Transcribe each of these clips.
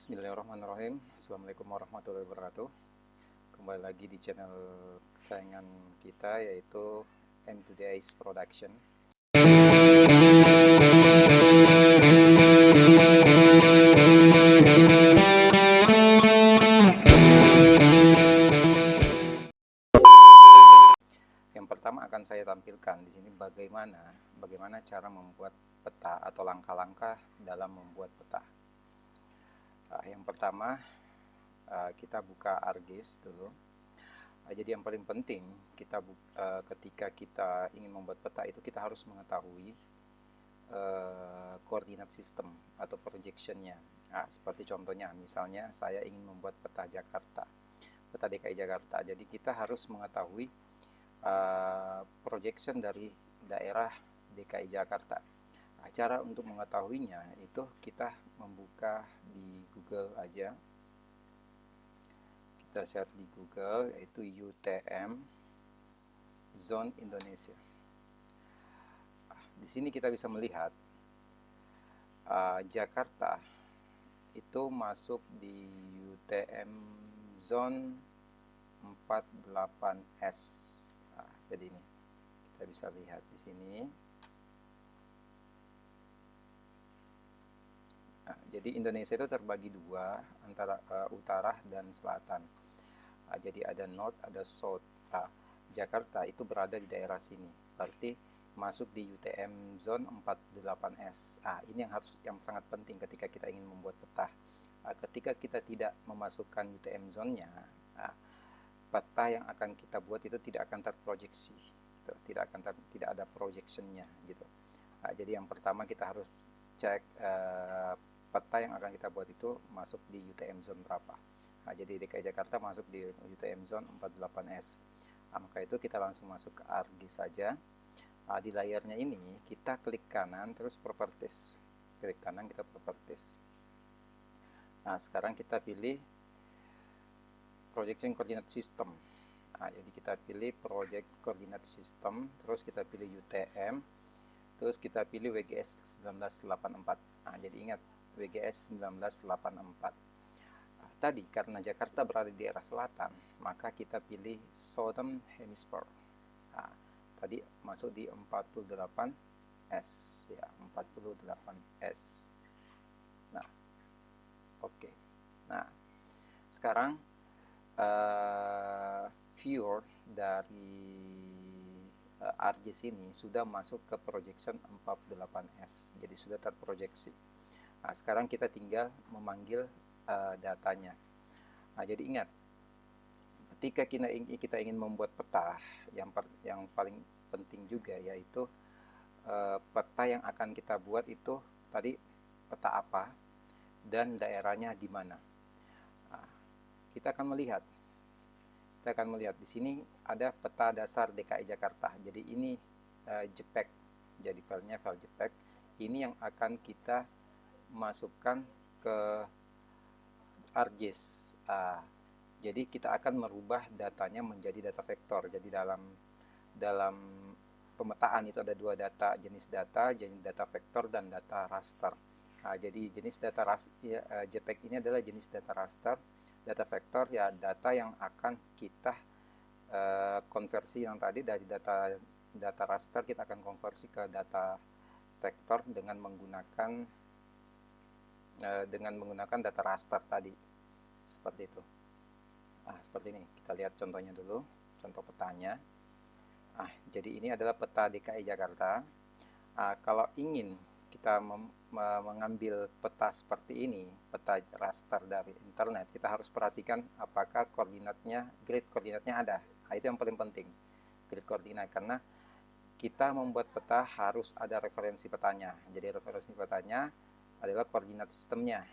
Bismillahirrahmanirrahim. Assalamualaikum warahmatullahi wabarakatuh. Kembali lagi di channel kesayangan kita, yaitu M2Days Production. Yang pertama akan saya tampilkan di sini bagaimana cara membuat peta atau langkah-langkah dalam membuat peta. Yang pertama, kita buka ArcGIS dulu. Jadi yang paling penting ketika kita ingin membuat peta itu kita harus mengetahui koordinat sistem atau projectionnya. Seperti contohnya, misalnya saya ingin membuat peta Jakarta, peta DKI Jakarta. Jadi kita harus mengetahui projection dari daerah DKI Jakarta. Cara untuk mengetahuinya itu kita membuka di Google aja. Kita search di Google, yaitu UTM Zone Indonesia. Di sini kita bisa melihat Jakarta itu masuk di UTM Zone 48S. Jadi ini kita bisa lihat di sini. Jadi Indonesia itu terbagi dua, antara utara dan selatan. Jadi ada north, ada south. Jakarta itu berada di daerah sini, berarti masuk di UTM Zone 48S. Ini yang sangat penting ketika kita ingin membuat peta. Ketika kita tidak memasukkan UTM zone-nya, peta yang akan kita buat itu tidak akan terproyeksi, gitu. tidak ada projection-nya, gitu. Jadi yang pertama kita harus cek peta yang akan kita buat itu masuk di UTM zone berapa. Jadi DKI Jakarta masuk di UTM zone 48S. Maka itu kita langsung masuk ke ArcGIS saja. Di layarnya ini kita klik kanan terus properties. Klik kanan kita properties. Sekarang kita pilih projection coordinate system. Jadi kita pilih project coordinate system, terus kita pilih UTM, terus kita pilih WGS 1984. Jadi ingat, WGS 1984. Tadi karena Jakarta berada di daerah selatan, maka kita pilih Southern Hemisphere. Tadi masuk di 48S, ya, 48S. Oke. Sekarang viewer dari ArcGIS ini sudah masuk ke projection 48S, jadi sudah terproyeksi. Sekarang kita tinggal memanggil datanya. Jadi ingat, ketika kita ingin membuat peta, yang paling penting juga yaitu peta yang akan kita buat itu tadi peta apa dan daerahnya di mana. Kita akan melihat di sini ada peta dasar DKI Jakarta. Jadi ini JPEG, jadi filenya file JPEG. Ini yang akan kita masukkan ke ArcGIS. Jadi kita akan merubah datanya menjadi data vektor. Jadi dalam pemetaan itu ada dua data, jenis data vektor dan data raster. Jadi jenis data JPEG ini adalah jenis data raster. Data vektor ya data yang akan kita konversi yang tadi dari data raster, kita akan konversi ke data vektor dengan menggunakan data raster tadi, seperti itu. Seperti ini, kita lihat contohnya dulu, contoh petanya. Jadi ini adalah peta DKI Jakarta. Kalau ingin kita mengambil peta seperti ini, peta raster dari internet, kita harus perhatikan apakah grid koordinatnya ada. Itu yang paling penting, grid koordinat, karena kita membuat peta harus ada referensi petanya. Jadi referensi petanya adalah koordinat sistemnya.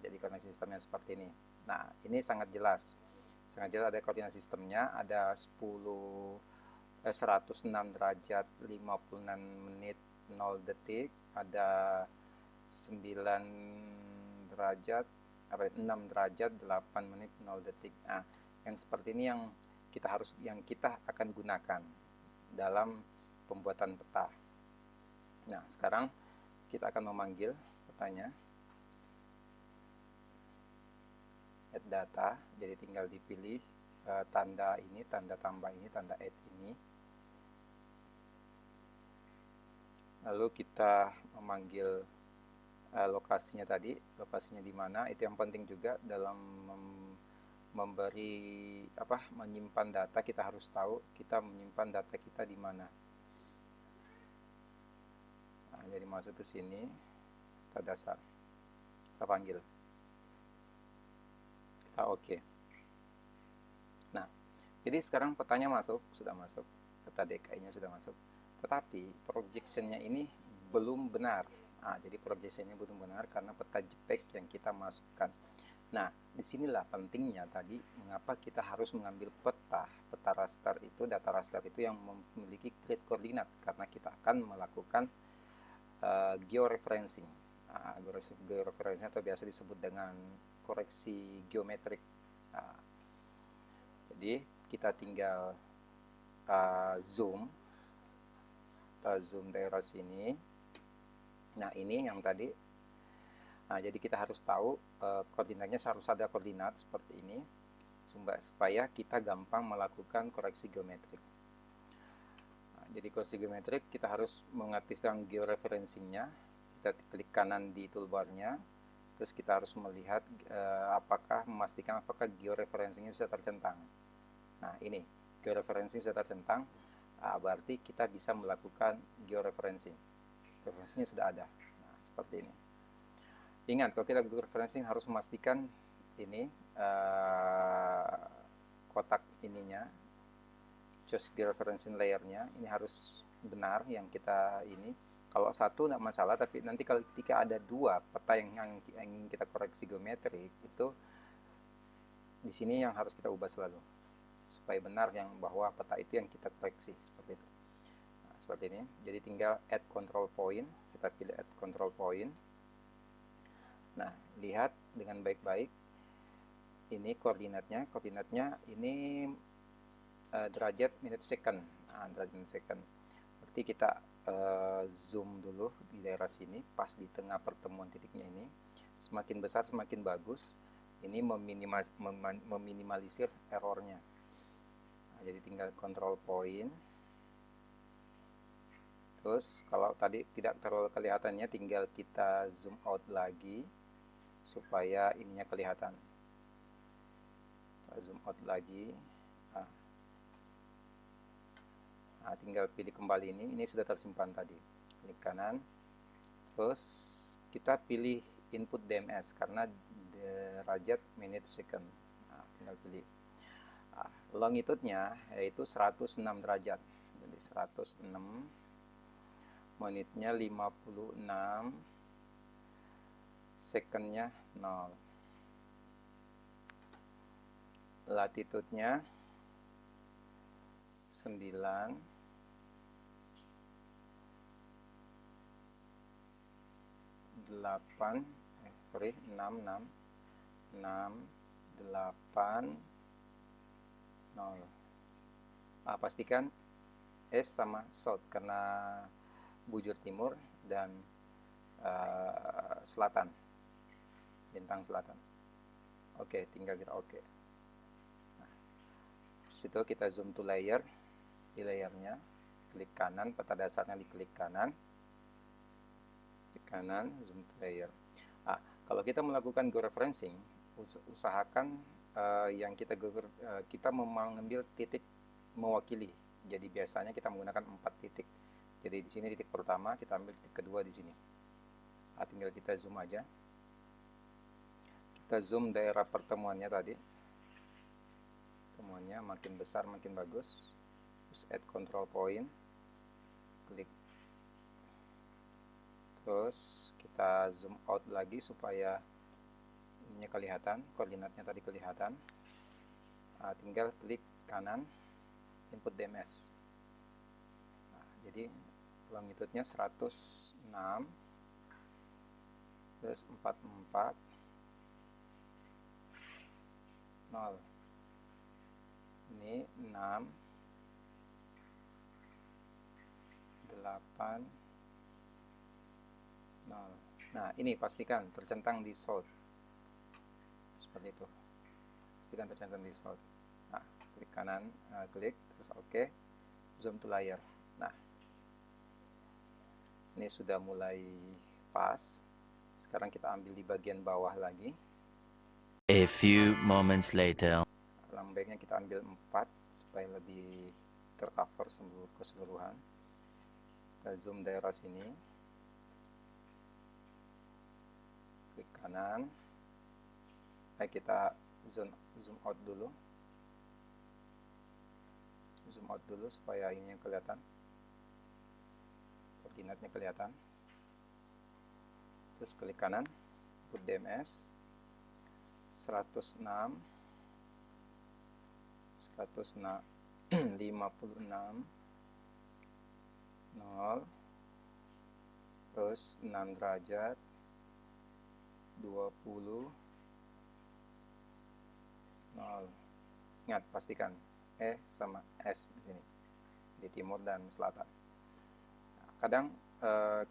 Jadi koordinat sistemnya seperti ini. Ini sangat jelas ada koordinat sistemnya, ada 106 derajat 56 menit 0 detik, ada 6 derajat 8 menit 0 detik. Yang seperti ini yang kita akan gunakan dalam pembuatan peta. Sekarang kita akan memanggil petanya. add data, jadi tinggal dipilih tanda ini, tanda tambah ini, tanda add ini. Lalu kita memanggil lokasinya tadi, lokasinya di mana, itu yang penting juga dalam memberi menyimpan data. Kita harus tahu kita menyimpan data kita di mana. Nah, jadi masuk ke sini, kita dasar, kita panggil, kita oke. Nah, jadi sekarang petanya sudah masuk, peta DKI-nya sudah masuk, tetapi projection-nya ini belum benar. Nah, jadi projection-nya belum benar karena peta JPEG yang kita masukkan. Nah, disinilah pentingnya tadi mengapa kita harus mengambil peta raster itu, data raster itu yang memiliki grid koordinat, karena kita akan melakukan georeferencing. Nah, georeferencing atau biasa disebut dengan koreksi geometrik. Nah, jadi kita tinggal zoom daerah sini. Nah, ini yang tadi. Nah, jadi kita harus tahu koordinatnya, harus ada koordinat seperti ini supaya kita gampang melakukan koreksi geometrik. Nah, jadi koreksi geometrik kita harus mengaktifkan georeferencingnya. Kita klik kanan di toolbarnya, terus kita harus melihat memastikan apakah georeferencingnya sudah tercentang. Nah, ini georeferencing sudah tercentang, berarti kita bisa melakukan georeferencing. Referensinya sudah ada. Nah, seperti ini. Ingat, kalau kita georeferencing harus memastikan ini kotak ininya, choose georeferencing layernya, ini harus benar yang kita ini. Kalau satu tidak masalah, tapi nanti kalau ketika ada dua peta yang ingin kita koreksi geometrik, itu di sini yang harus kita ubah selalu supaya benar yang bahwa peta itu yang kita koreksi, seperti itu. Nah, seperti ini. Jadi tinggal add control point, kita pilih add control point. Nah, lihat dengan baik-baik, ini koordinatnya ini derajat menit second. Nah, derajat menit second. Berarti kita zoom dulu di daerah sini, pas di tengah pertemuan titiknya ini. Semakin besar semakin bagus. Ini meminimalisir errornya. Nah, jadi tinggal control point. Terus kalau tadi tidak terlalu kelihatannya, tinggal kita zoom out lagi supaya ininya kelihatan. Kita zoom out lagi. Nah, tinggal pilih kembali ini sudah tersimpan tadi. Klik kanan. Terus kita pilih input DMS karena derajat menit second. Nah, tinggal pilih. Longitude-nya yaitu 106 derajat. Jadi 106, menitnya 56, secondnya 0. Latitude-nya 9, 8, 8, 0. Pastikan S sama South karena bujur timur dan selatan, bintang selatan. Oke, tinggal kita oke. Nah, situ kita zoom to layer, di layernya klik kanan, peta dasarnya diklik kanan, zoom to layer. Kalau kita melakukan georeferencing, usahakan yang kita mengambil titik mewakili. Jadi biasanya kita menggunakan 4 titik. Jadi di sini titik pertama, kita ambil titik kedua di sini. Tinggal kita zoom aja. Kita zoom daerah pertemuannya tadi. Pertemuannya makin besar makin bagus. Terus add control point. Klik. Terus kita zoom out lagi supaya ininya kelihatan, koordinatnya tadi kelihatan. Tinggal klik kanan, input DMS. Jadi longitude-nya 106, terus 44, 0. Ini 6, 8, 0. Nah, ini pastikan tercentang di south. Seperti itu. pastikan tercantum di sort. Nah, klik kanan, klik terus oke, zoom to layer. Nah, ini sudah mulai pas. Sekarang kita ambil di bagian bawah lagi. A few moments later. Lambengnya kita ambil 4 supaya lebih tercover keseluruhan. Kita zoom daerah sini. Klik kanan. Kita zoom out dulu. Zoom out dulu supaya ini yang kelihatan. Koordinatnya kelihatan. Terus klik kanan, put DMS 106 56 0 terus 6 derajat 20 0. Ingat, pastikan E sama S di sini, di timur dan selatan. Nah, kadang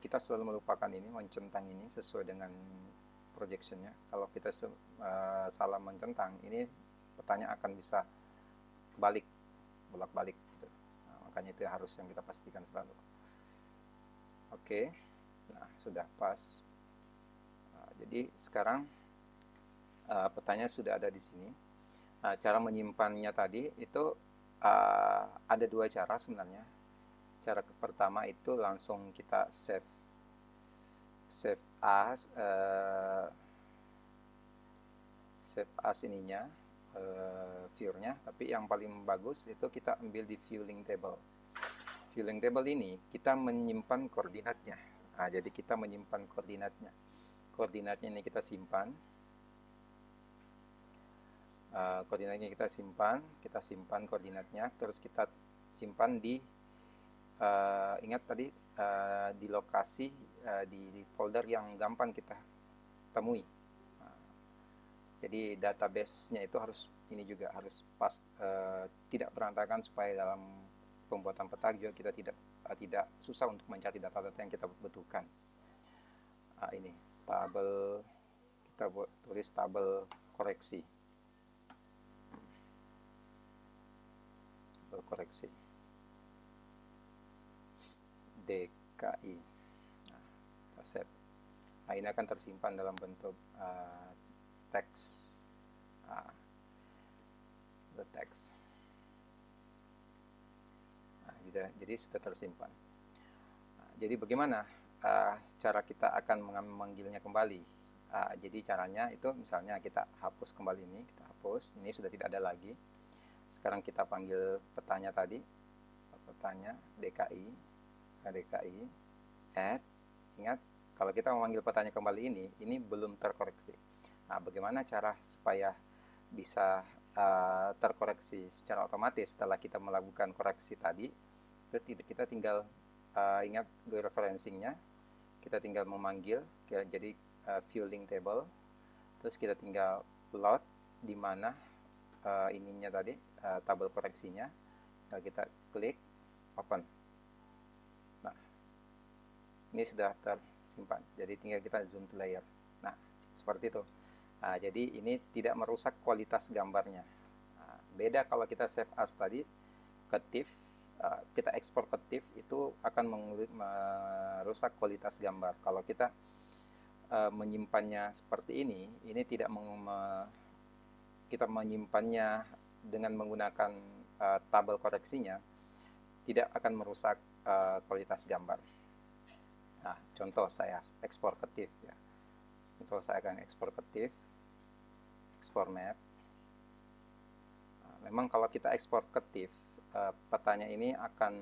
kita selalu melupakan ini, mencentang ini sesuai dengan projectionnya. Kalau kita salah mencentang, ini petanya akan bisa bolak-balik gitu. Nah, makanya itu harus yang kita pastikan selalu. Oke, nah sudah pas. Nah, jadi sekarang petanya sudah ada di sini. Nah, cara menyimpannya tadi itu ada 2 cara sebenarnya. Cara pertama itu langsung kita save as ininya, view-nya. Tapi yang paling bagus itu kita ambil di viewing table. Viewing table ini kita menyimpan koordinatnya. Nah, jadi kita menyimpan koordinatnya. Koordinatnya ini kita simpan. Koordinatnya kita simpan koordinatnya, terus kita simpan di ingat tadi di lokasi di folder yang gampang kita temui. Jadi database-nya itu harus ini juga harus pas, tidak berantakan supaya dalam pembuatan peta juga kita tidak susah untuk mencari data-data yang kita butuhkan. Ini tabel, kita tulis tabel koreksi. DKI. Nah, kita set. Nah, ini akan tersimpan dalam bentuk teks. The text. Nah, gitu, jadi sudah tersimpan. Nah, jadi bagaimana cara kita akan memanggilnya kembali? Jadi caranya itu misalnya kita hapus kembali ini, kita hapus. Ini sudah tidak ada lagi. Sekarang kita panggil petanya tadi, petanya DKI, add. Ingat, kalau kita memanggil petanya kembali ini belum terkoreksi. Nah, bagaimana cara supaya bisa terkoreksi secara otomatis setelah kita melakukan koreksi tadi? Kita tinggal ingat georeferencingnya, kita tinggal memanggil, jadi viewing table, terus kita tinggal load di mana ininya tadi, tabel koreksinya. Nah, kita klik open. Nah, ini sudah tersimpan, jadi tinggal kita zoom to layer. Nah, seperti itu. Nah, jadi ini tidak merusak kualitas gambarnya. Nah, beda kalau kita save as tadi ke TIFF, kita ekspor ke TIFF itu akan merusak kualitas gambar. Kalau kita menyimpannya seperti ini tidak kita menyimpannya dengan menggunakan tabel koreksinya, tidak akan merusak kualitas gambar. Nah, contoh saya ekspor ke TIFF ya. Contoh saya akan ekspor ke TIFF, ekspor map. Nah, memang kalau kita ekspor ke TIFF, petanya ini akan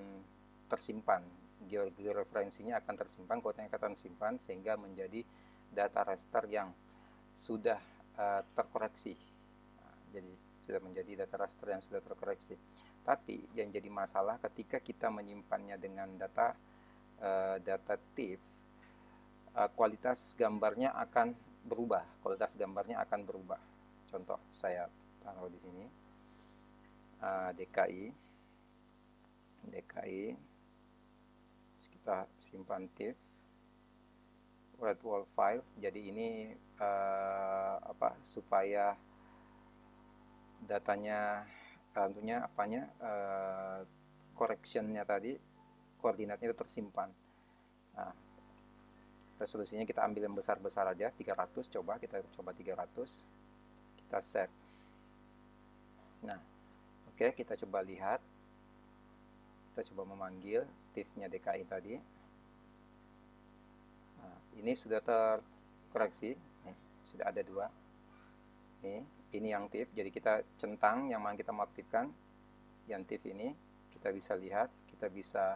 tersimpan, georeferensinya akan tersimpan, kodenya akan tersimpan sehingga menjadi data raster yang sudah terkoreksi. Nah, jadi sudah menjadi data raster yang sudah terkoreksi. Tapi yang jadi masalah ketika kita menyimpannya dengan data TIFF, kualitas gambarnya akan berubah. Contoh saya taruh di sini DKI, kita simpan TIFF, red wall file. Jadi ini supaya datanya, tentunya apanya, correctionnya tadi, koordinatnya itu tersimpan. Nah, resolusinya kita ambil yang besar-besar aja, 300, kita coba 300, kita save. Nah, oke, kita coba lihat, kita coba memanggil TIFF-nya DKI tadi. Nah, ini sudah terkoreksi, nih, sudah ada 2. Ini yang TIFF, jadi kita centang yang mana kita mau aktifkan, yang TIFF ini, kita bisa lihat, kita bisa,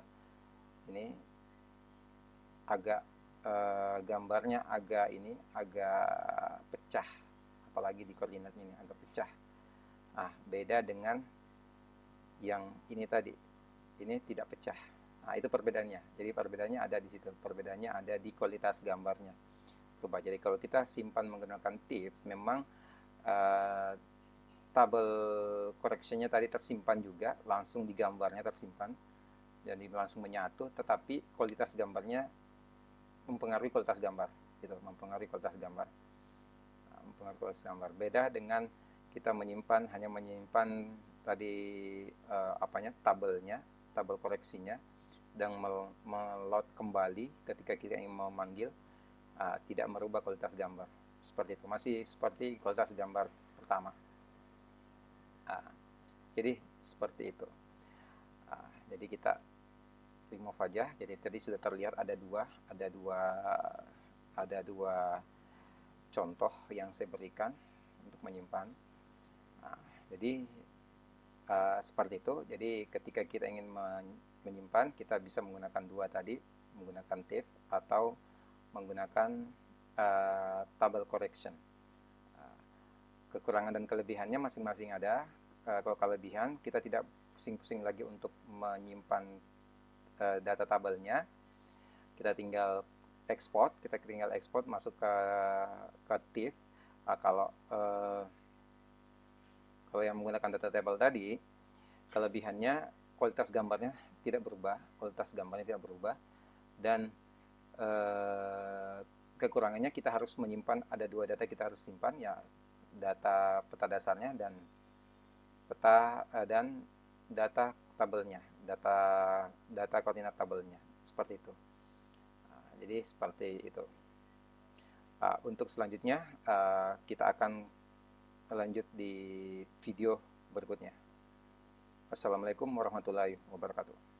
ini agak gambarnya agak pecah, apalagi di koordinatnya ini agak pecah. Nah, beda dengan yang ini tadi, ini tidak pecah. Nah, itu perbedaannya. Jadi perbedaannya ada di situ, perbedaannya ada di kualitas gambarnya. Coba, jadi kalau kita simpan menggunakan TIFF, memang tabel correctionnya tadi tersimpan juga, langsung di gambarnya tersimpan, jadi langsung menyatu, tetapi kualitas gambarnya mempengaruhi kualitas gambar, gitu, mempengaruhi kualitas gambar. Beda dengan kita hanya menyimpan tadi tabelnya, tabel koreksinya, dan meload kembali ketika kita ingin memanggil, tidak merubah kualitas gambar. Seperti itu, masih seperti kualitas gambar pertama. Jadi seperti itu. Jadi kita remove aja. Jadi tadi sudah terlihat ada dua contoh yang saya berikan untuk menyimpan. Jadi seperti itu. Jadi ketika kita ingin menyimpan, kita bisa menggunakan 2 tadi, menggunakan TIFF atau menggunakan tabel correction. Kekurangan dan kelebihannya masing-masing ada. Kalau kelebihan, kita tidak pusing-pusing lagi untuk menyimpan data tabelnya. Kita tinggal export masuk ke TIFF. Kalau yang menggunakan data table tadi, kelebihannya kualitas gambarnya tidak berubah, dan kekurangannya kita harus menyimpan, ada 2 data kita harus simpan, ya, data peta dasarnya dan data tabelnya, data koordinat tabelnya, seperti itu. Jadi seperti itu. Untuk selanjutnya kita akan lanjut di video berikutnya. Assalamualaikum warahmatullahi wabarakatuh.